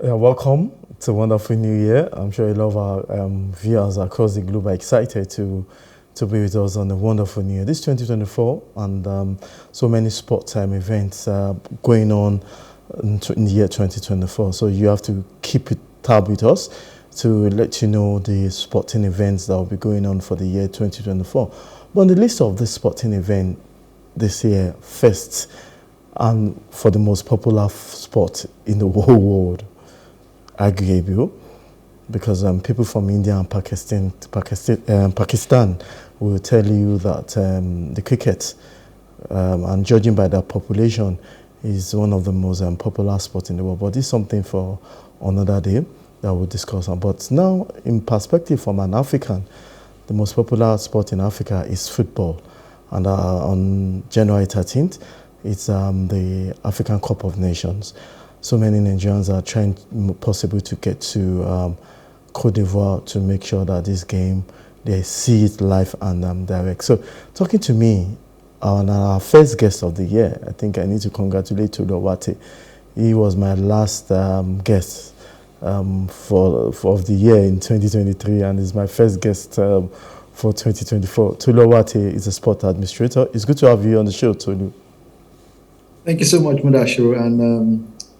Yeah, welcome. It's a wonderful new year. I'm sure a lot of our viewers across the globe are excited to be with us on a wonderful new year. This is 2024, and so many sport time events going on in the year 2024. So you have to keep it tab with us to let you know the sporting events that will be going on for the year 2024. But on the list of this sporting event this year, first and for the most popular sport in the whole world, arguable, because people from India and Pakistan will tell you that the cricket, and judging by their population, is one of the most popular sports in the world. But this is something for another day that we'll discuss. But now, in perspective from an African, the most popular sport in Africa is football. And on January 13th, it's the African Cup of Nations. So many Nigerians are trying possible to get to Cote d'Ivoire to make sure that this game, they see it live and direct. So talking to me, our first guest of the year, I think I need to congratulate Tolu Owate. He was my last guest for of the year in 2023, and is my first guest for 2024. Tolu Owate is a sport administrator. It's good to have you on the show, Tolu. Thank you so much, Mudashiru,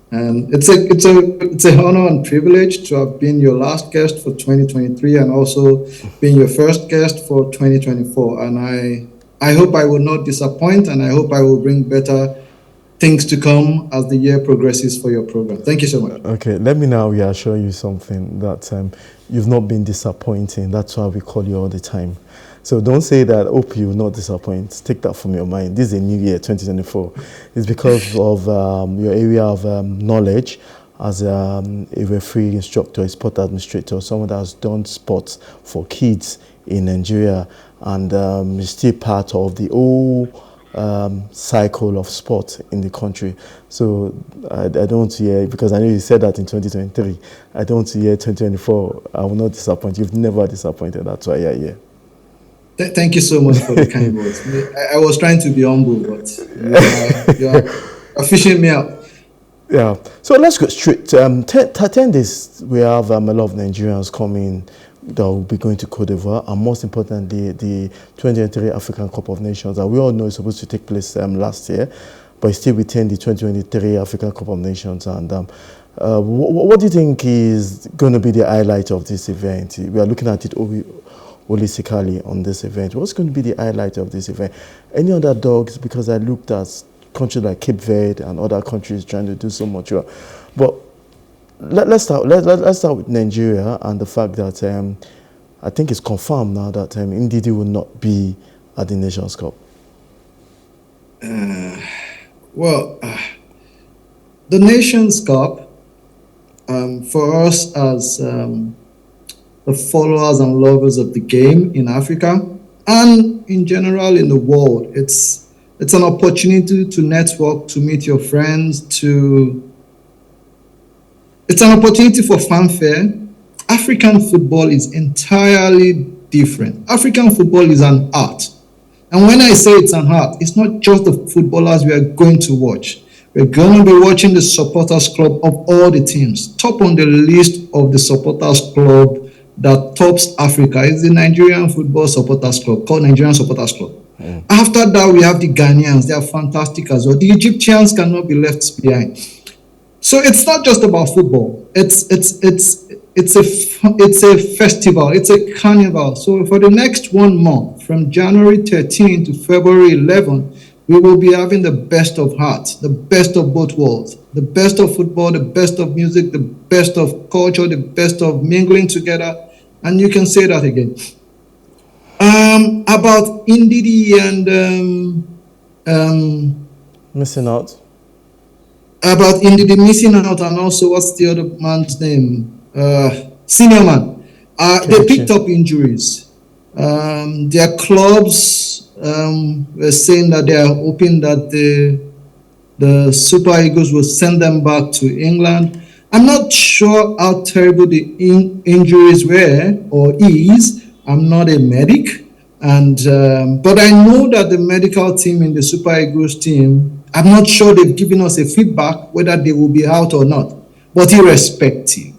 and it's an honor and privilege to have been your last guest for 2023 and also being your first guest for 2024. And I hope I will not disappoint, and I hope I will bring better things to come as the year progresses for your program. Thank you so much. Okay, let me now reassure you something, that you've not been disappointing. That's why we call you all the time. So don't say that, hope you will not disappoint. Take that from your mind. This is a new year, 2024. It's because of your area of knowledge as a referee instructor, a sport administrator, someone that has done sports for kids in Nigeria, and is still part of the whole cycle of sport in the country. So I don't hear, because I know you said that in 2023, I don't hear 2024, I will not disappoint. You've never disappointed. That's why you're here. Thank you so much for the kind words. I was trying to be humble, but you are fishing me out. Yeah. So let's go straight. 10 days, we have a lot of Nigerians coming that will be going to Cote d'Ivoire, and most importantly, the 2023 African Cup of Nations that we all know is supposed to take place last year, but it's still within the 2023 African Cup of Nations. And what do you think is going to be the highlight of this event? We are looking at it holistically on this event. What's going to be the highlight of this event? Any underdogs? Because I looked at countries like Cape Verde and other countries trying to do so much well. But let's start with Nigeria and the fact that I think it's confirmed now that Ndidi will not be at the Nations Cup. The Nations Cup, for us as the followers and lovers of the game in Africa and in general in the world, it's an opportunity to network, to meet your friends, it's an opportunity for fanfare. African football is entirely different. African football is an art. And when I say it's an art, it's not just the footballers we are going to watch. We're going to be watching the supporters club of all the teams. Top on the list of the supporters club that tops Africa is the Nigerian Football Supporters Club, called Nigerian Supporters Club. After that, we have the Ghanaians. They are fantastic as well. The Egyptians cannot be left behind. So it's not just about football. It's a festival. It's a carnival. So for the next 1 month, from January 13 to February 11, we will be having the best of hearts, the best of both worlds, the best of football, the best of music, the best of culture, the best of mingling together. And you can say that again. About Ndidi and missing out. About Ndidi missing out, and also what's the other man's name? Senior man. They picked up injuries. Their clubs were saying that they are hoping that the Super Eagles will send them back to England. I'm not sure how terrible the injuries were or is. I'm not a medic, but I know that the medical team in the Super Eagles team, I'm not sure they've given us a feedback whether they will be out or not. But irrespective,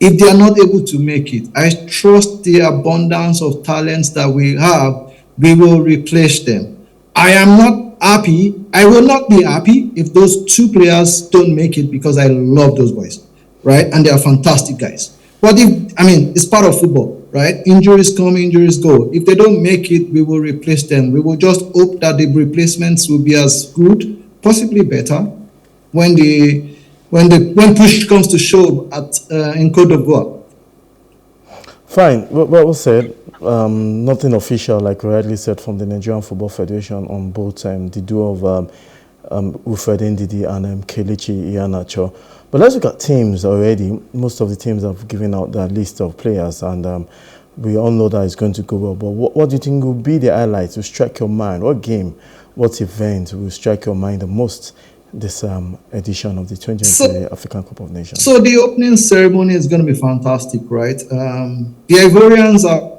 if they are not able to make it, I trust the abundance of talents that we have, we will replace them. I am not happy. I will not be happy if those two players don't make it because I love those boys, right? And they are fantastic guys. But it's part of football, right? Injuries come, injuries go. If they don't make it, we will replace them. We will just hope that the replacements will be as good, possibly better, when push comes to shove in Cote d'Ivoire. Fine. Well said. Nothing official, like rightly said, from the Nigerian Football Federation on both the duo of Wilfred Ndidi and Kelechi Iheanacho. But let's look at teams already. Most of the teams have given out their list of players, and we all know that it's going to go well. But what do you think will be the highlights to strike your mind? What game, what event will strike your mind the most this edition of the 2020 African Cup of Nations? So the opening ceremony is going to be fantastic, right? The Ivorians are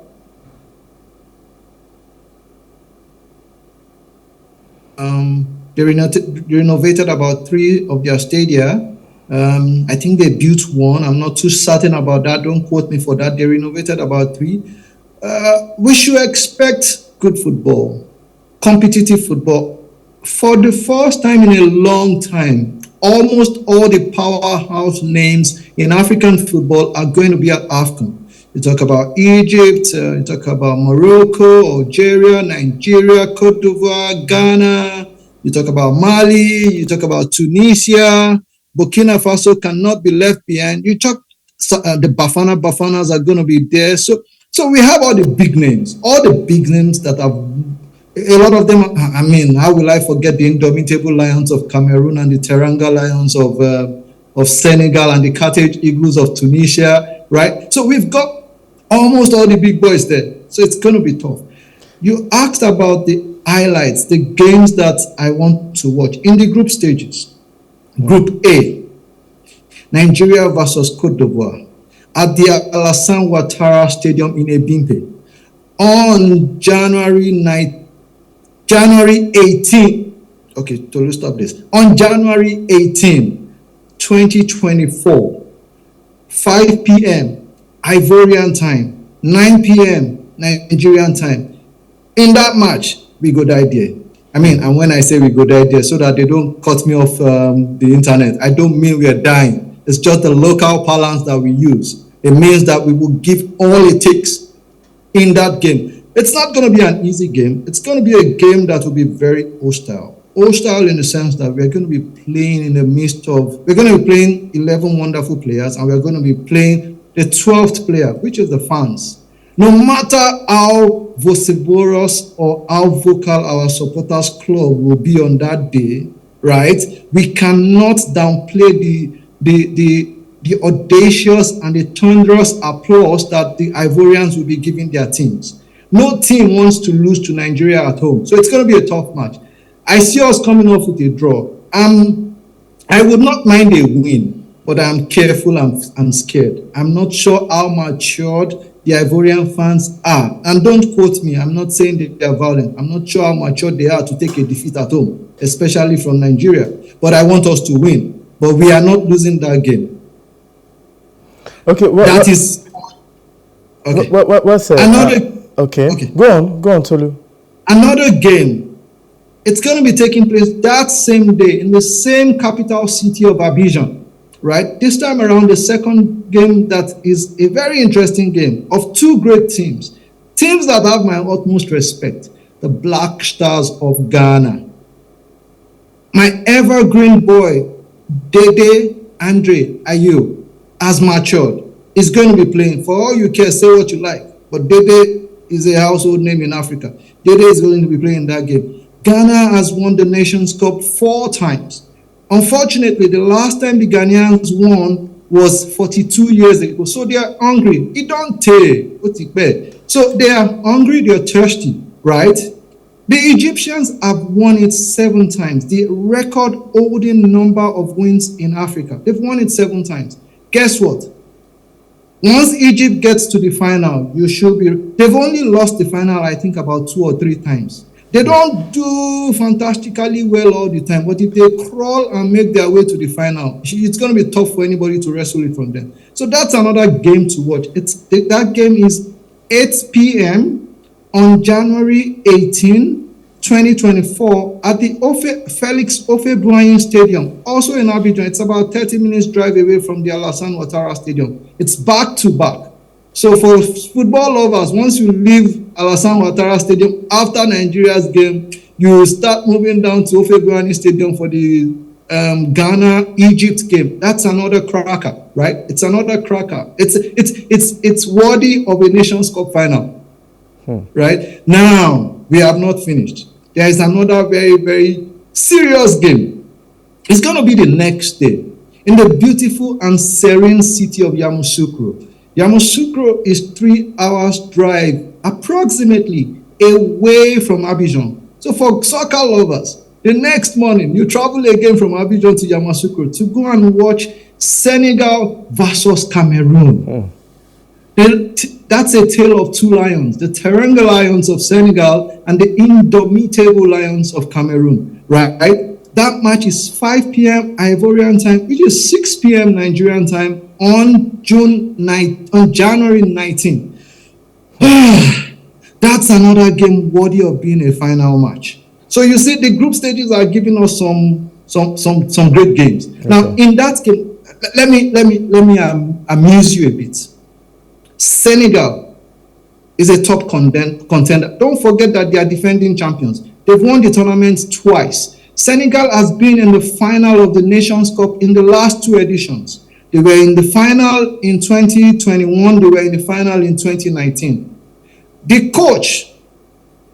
they renovated about 3 of their stadia. I think they built one. I'm not too certain about that. Don't quote me for that. They renovated about 3. We should expect good football, competitive football. For the first time in a long time, almost all the powerhouse names in African football are going to be at AFCON. You talk about Egypt, you talk about Morocco, Algeria, Nigeria, Cote d'Ivoire, Ghana, you talk about Mali, you talk about Tunisia, Burkina Faso cannot be left behind. You talk the Bafanas are going to be there. So we have all the big names that have. A lot of them, how will I forget the indomitable Lions of Cameroon and the Teranga Lions of Senegal and the Carthage Eagles of Tunisia, right? So we've got almost all the big boys there. So it's going to be tough. You asked about the highlights, the games that I want to watch in the group stages. Group A, Nigeria versus Cote d'Ivoire at the Alassane Ouattara Stadium in Ebimpe on January 18. Okay, Tolu, stop this. On January 18, 2024, 5 p.m. Ivorian time, 9 p.m. Nigerian time. In that match, we go die there. And when I say we go die there, so that they don't cut me off the internet, I don't mean we are dying. It's just the local parlance that we use. It means that we will give all it takes in that game. It's not going to be an easy game. It's going to be a game that will be very hostile. Hostile in the sense that we're going to be playing in the midst of, we're going to be playing 11 wonderful players, and we're going to be playing the 12th player, which is the fans. No matter how vociferous or how vocal our supporters club will be on that day, right? We cannot downplay the audacious and the thunderous applause that the Ivorians will be giving their teams. No team wants to lose to Nigeria at home. So it's going to be a tough match. I see us coming off with a draw. I would not mind a win, but I'm careful, I'm scared. I'm not sure how matured the Ivorian fans are. And don't quote me, I'm not saying that they are violent. I'm not sure how matured they are to take a defeat at home, especially from Nigeria. But I want us to win. But we are not losing that game. Okay, that is... Okay. What's it? Okay. Go on, Tolu. Another game. It's going to be taking place that same day in the same capital city of Abidjan, right? This time around, the second game that is a very interesting game of 2 great teams that have my utmost respect, the Black Stars of Ghana. My evergreen boy, Dede Andre Ayew, has matured. Is going to be playing. For all you care, say what you like, but Dede is a household name in Africa. Dede is going to be playing that game. Ghana has won the Nations Cup 4 times. Unfortunately, the last time the Ghanaians won was 42 years ago. So they are hungry. It don't take. So they are hungry, they are thirsty, right? The Egyptians have won it 7 times. The record holding number of wins in Africa. They've won it 7 times. Guess what? Once Egypt gets to the final, they've only lost the final, I think, about 2 or 3 times. They don't do fantastically well all the time, but if they crawl and make their way to the final, it's going to be tough for anybody to wrestle it from them. So that's another game to watch. That game is 8 p.m. on January 18, 2024 at the Felix Ofe-Boigny Stadium, also in Abidjan. It's about 30 minutes drive away from the Alassane Ouattara Stadium. It's back to back. So for football lovers, once you leave Alassane Ouattara Stadium after Nigeria's game, you start moving down to Ofe-Boigny Stadium for the Ghana-Egypt game. That's another cracker, right? It's another cracker. It's worthy of a Nations Cup final, right? Now, we have not finished. There is another very, very serious game. It's going to be the next day in the beautiful and serene city of Yamoussoukro. Yamoussoukro is 3 hours drive approximately away from Abidjan. So for soccer lovers, the next morning you travel again from Abidjan to Yamoussoukro to go and watch Senegal versus Cameroon. That's a tale of two lions, the Teranga Lions of Senegal and the indomitable Lions of Cameroon, right? That match is 5 p.m. Ivorian time, which is 6 p.m. Nigerian time on January 19. That's another game worthy of being a final match. So you see, the group stages are giving us some great games. Okay. Now, in that game, let me amuse you a bit. Senegal is a top contender. Don't forget that they are defending champions. They've won the tournament twice. Senegal has been in the final of the Nations Cup in the last 2 editions. They were in the final in 2021. They were in the final in 2019. The coach,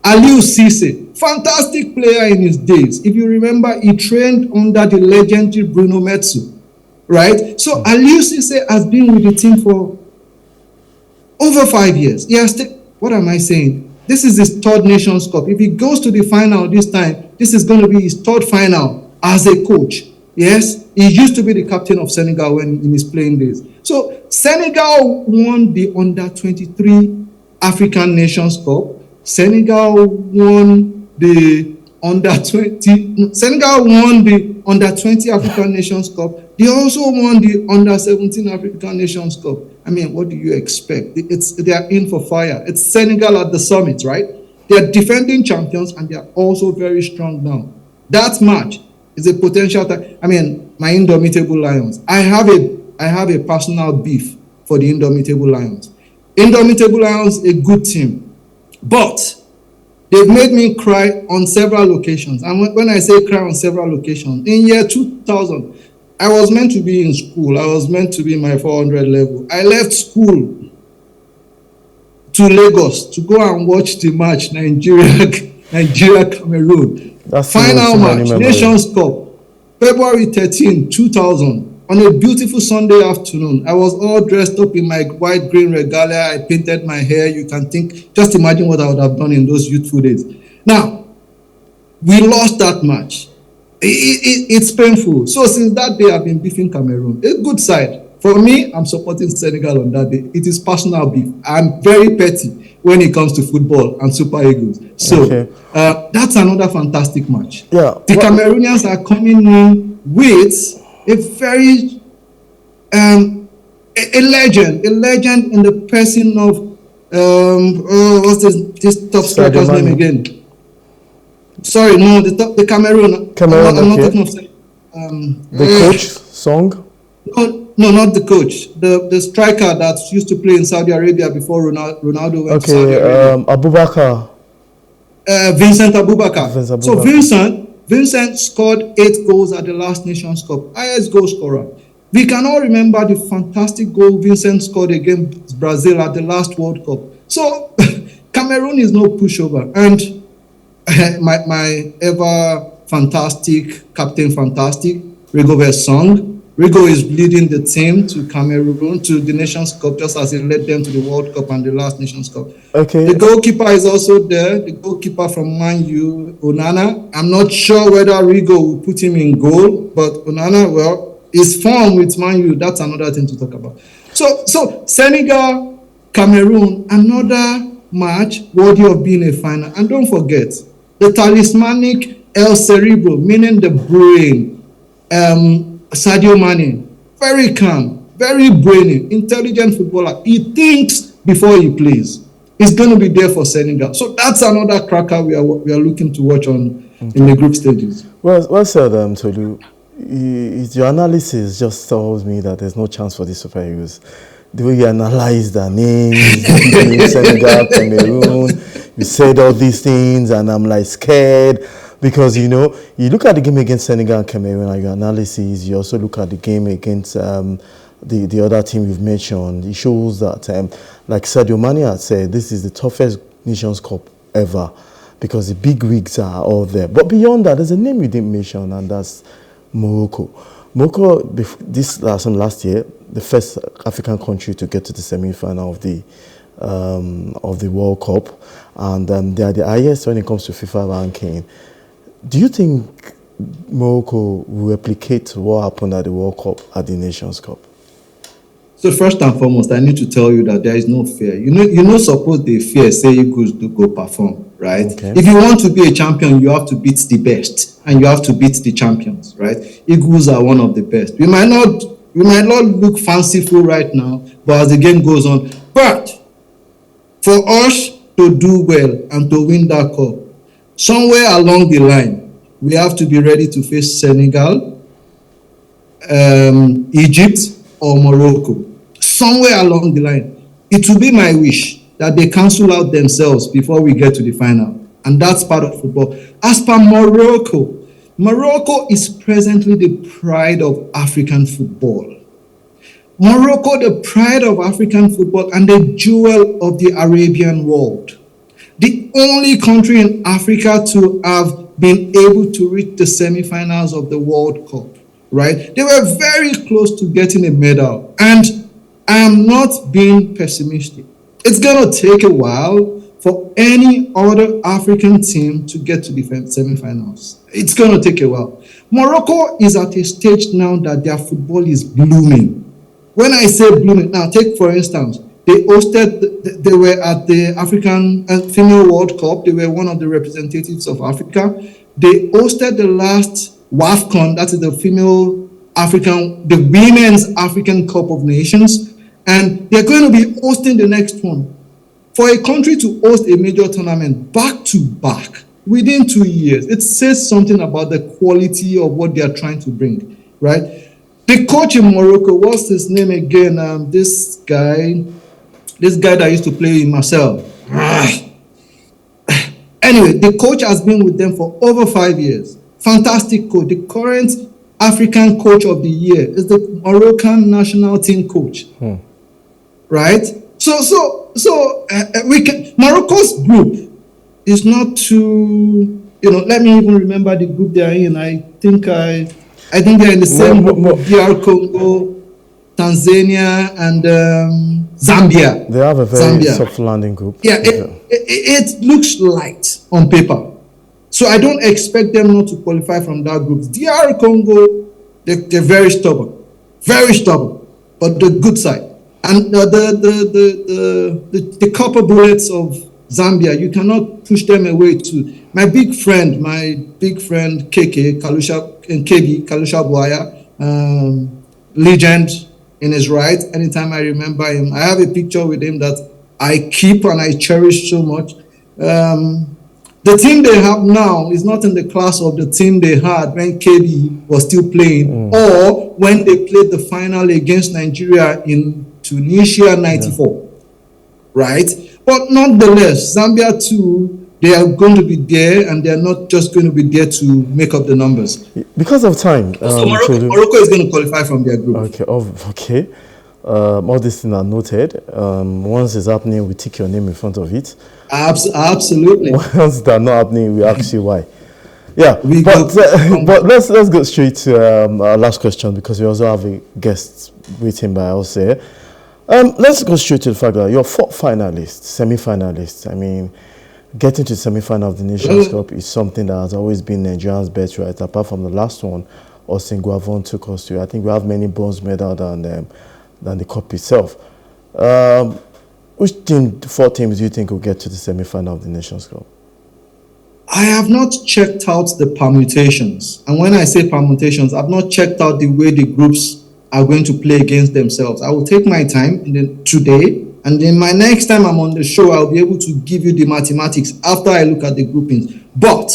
Aliou Cisse, fantastic player in his days. If you remember, he trained under the legendary Bruno Metsu, right? So Aliou Cisse has been with the team for over 5 years. What am I saying? This is his 3rd Nations Cup. If he goes to the final this time, this is going to be his 3rd final as a coach. Yes, he used to be the captain of Senegal when in his playing days. So Senegal won the under-23 African Nations Cup. Senegal won the under-20 African Nations Cup. They also won the under-17 African Nations Cup. I mean, what do you expect? They are in for fire. It's Senegal at the summit, right? They are defending champions and they are also very strong now. That match is a potential. My indomitable Lions. I have a personal beef for the indomitable Lions. Indomitable Lions, a good team, but they've made me cry on several occasions. And when I say cry on several occasions, in year 2000, I was meant to be in school. I was meant to be in my 400 level. I left school to Lagos to go and watch the match, Nigeria-Cameroon. Final match, Nations Cup, February 13, 2000, on a beautiful Sunday afternoon. I was all dressed up in my white, green regalia. I painted my hair. You can just imagine what I would have done in those youthful days. Now, we lost that match. It's painful. So since that day, I've been beefing Cameroon. A good side. For me, I'm supporting Senegal on that day. It is personal beef. I'm very petty when it comes to football and Super Eagles. So that's another fantastic match. Yeah. The Cameroonians are coming in with a very a legend in the person of what's this top striker's name again? Sorry, no, the Cameroon. I'm not talking of the coach song. No, not the coach. The striker that used to play in Saudi Arabia before Ronaldo went to Saudi Arabia. Abubakar. Vincent Abubakar. So Vincent scored 8 goals at the last Nations Cup. Highest goal scorer. We can all remember the fantastic goal Vincent scored against Brazil at the last World Cup. So Cameroon is no pushover. And my ever fantastic Captain Fantastic, Rigobert Song. Rigo is leading the team to Cameroon to the Nations Cup, just as he led them to the World Cup and the last Nations Cup. Okay. The goalkeeper is also there, the goalkeeper from Man U, Onana. I'm not sure whether Rigo will put him in goal, but Onana, well, is form with Man U. That's another thing to talk about. So Senegal, Cameroon, another match worthy of being a final. And don't forget, The talismanic El Cerebro, meaning the brain, Sadio Mane, very calm, very brainy, intelligent footballer. He thinks before he plays. He's going to be there for Senegal. So that's another cracker we are looking to watch on in the group stages. Well said, Tolu. Your analysis just tells me that there's no chance for the Super Eagles. The way you analyze their names, Senegal, Cameroon, you said all these things, and I'm like scared because you look at the game against Senegal and Cameroon and your analysis. You also look at the game against the other team you've mentioned. It shows that, like Sadio Mane had said, this is the toughest Nations Cup ever because the big wigs are all there. But beyond that, there's a name you didn't mention, and that's Morocco. Morocco, this last year, the first African country to get to the semi-final of the World Cup, and they are the highest when it comes to FIFA ranking. Do you think Morocco will replicate what happened at the World Cup at the Nations Cup? So first and foremost, I need to tell you that there is no fear. Suppose they fear say Eagles to go perform, right? Okay. If you want to be a champion, you have to beat the best, and you have to beat the champions, right? Eagles are one of the best. We might not look fanciful right now, but as the game goes on, but for us to do well and to win that cup, somewhere along the line, we have to be ready to face Senegal, Egypt, or Morocco. Somewhere along the line, it will be my wish that they cancel out themselves before we get to the final. And that's part of football. As per Morocco, Morocco is presently the pride of African football. Morocco, the pride of African football and the jewel of the Arabian world. The only country in Africa to have been able to reach the semi-finals of the World Cup, right? They were very close to getting a medal. And I am not being pessimistic. It's going to take a while for any other African team to get to the semi-finals. It's going to take a while. Morocco is at a stage now that their football is blooming. When I say blooming, now take for instance, they were at the African Female World Cup. They were one of the representatives of Africa. They hosted the last WAFCON, that is the Women's African Cup of Nations. And they're going to be hosting the next one. For a country to host a major tournament back to back within 2 years, it says something about the quality of what they are trying to bring, right? The coach in Morocco, what's his name again? This guy that used to play in Marseille. Anyway, the coach has been with them for over 5 years. Fantastic coach. The current African coach of the year is the Moroccan national team coach. Right? So Morocco's group is not too, let me even remember the group they are in. I think they're in the same group, DR Congo, Tanzania, and Zambia. They have a very soft landing group. Yeah, it looks light on paper. So I don't expect them not to qualify from that group. DR Congo, they're very stubborn, but the good side. And the copper bullets of Zambia, you cannot push them away too. My big friend KK Kalusha Buaya, legend in his right. Anytime I remember him, I have a picture with him that I keep and I cherish so much. The team they have now is not in the class of the team they had when KB was still playing, or when they played the final against Nigeria in Tunisia 94, right? But nonetheless, Zambia too, they are going to be there, and they are not just going to be there to make up the numbers. Because of time. So Morocco is going to qualify from their group. Okay. All these things are noted. Once it's happening, we tick your name in front of it. Absolutely. Once they're not happening, we ask you why. Yeah, but let's go straight to our last question, because we also have a guest waiting by us here. Let's go straight to the fact that you're 4 finalists, semi-finalists. I mean, getting to the semi-final of the Nations Cup is something that has always been Nigerians' birthright. Apart from the last one, Austin Guavon took us to. I think we have many bronze medals than the cup itself. Which 4 teams do you think will get to the semi-final of the Nations Cup? I have not checked out the permutations. And when I say permutations, I've not checked out the way the groups are going to play against themselves. I will take my time today, and then my next time I'm on the show, I'll be able to give you the mathematics after I look at the groupings. But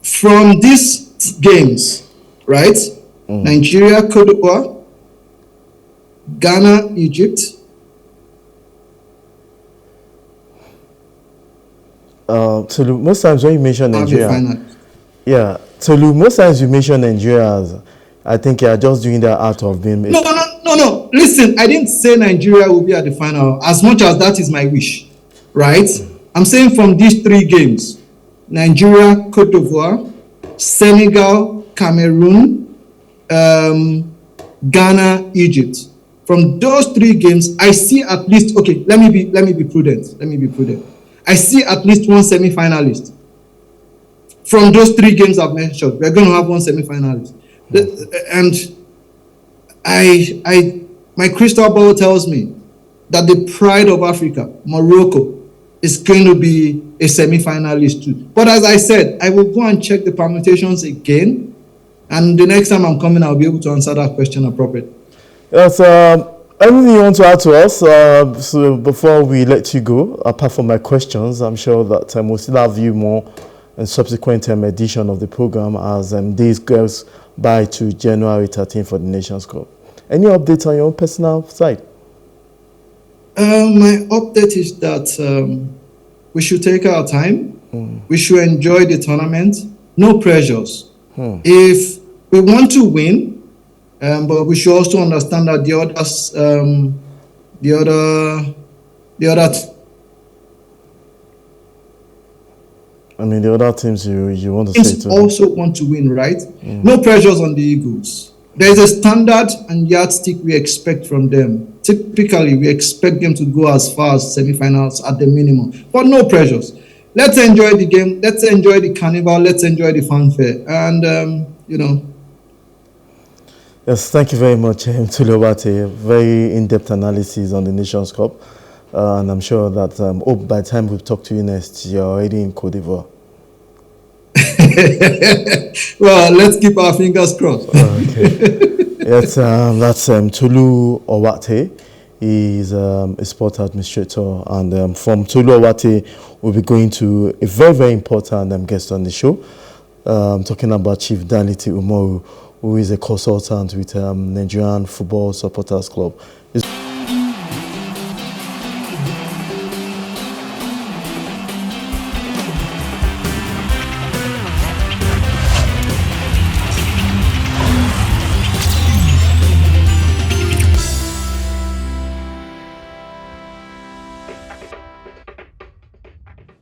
from these games, right? Nigeria, Cote d'Ivoire, Ghana, Egypt. Tolu, most times when you mention Nigeria, Tolu, most times you mention Nigeria as, I think you're just doing that out of being. No. Listen, I didn't say Nigeria will be at the final, as much as that is my wish, right? I'm saying from these three games, Nigeria, Cote d'Ivoire, Senegal, Cameroon, Ghana, Egypt. From those three games, I see at least, okay, let me be prudent. I see at least one semi-finalist. From those three games I've mentioned, we're going to have one semi-finalist. And my crystal ball tells me that the pride of Africa, Morocco, is going to be a semi-finalist too. But as I said, I will go and check the permutations again, and the next time I'm coming, I'll be able to answer that question appropriately. Yes, anything you want to add to us so before we let you go, apart from my questions? I'm sure that we'll still have you more in subsequent edition of the program as days goes by to January 13 for the Nations Cup. Any updates on your own personal side? My update is that we should take our time. We should enjoy the tournament. No pressures. If we want to win, but we should also understand that the other teams you want to say to also want to win, right? No pressures on the Eagles. There is a standard and yardstick we expect from them. Typically, we expect them to go as far as semifinals at the minimum, but no pressures. Let's enjoy the game. Let's enjoy the carnival. Let's enjoy the fanfare. And, Yes, thank you very much, Tolu Owate. Very in-depth analysis on the Nations Cup. And I'm sure that by the time we talk to you next, you're already in Cote d'Ivoire. Well, let's keep our fingers crossed. Okay. Yes, that's Tolu Owate. He's a sport administrator. And from Tolu Owate, we'll be going to a very, very important guest on the show. Talking about Chief Danliti Umoru, who is a consultant with Nigerian Football Supporters Club.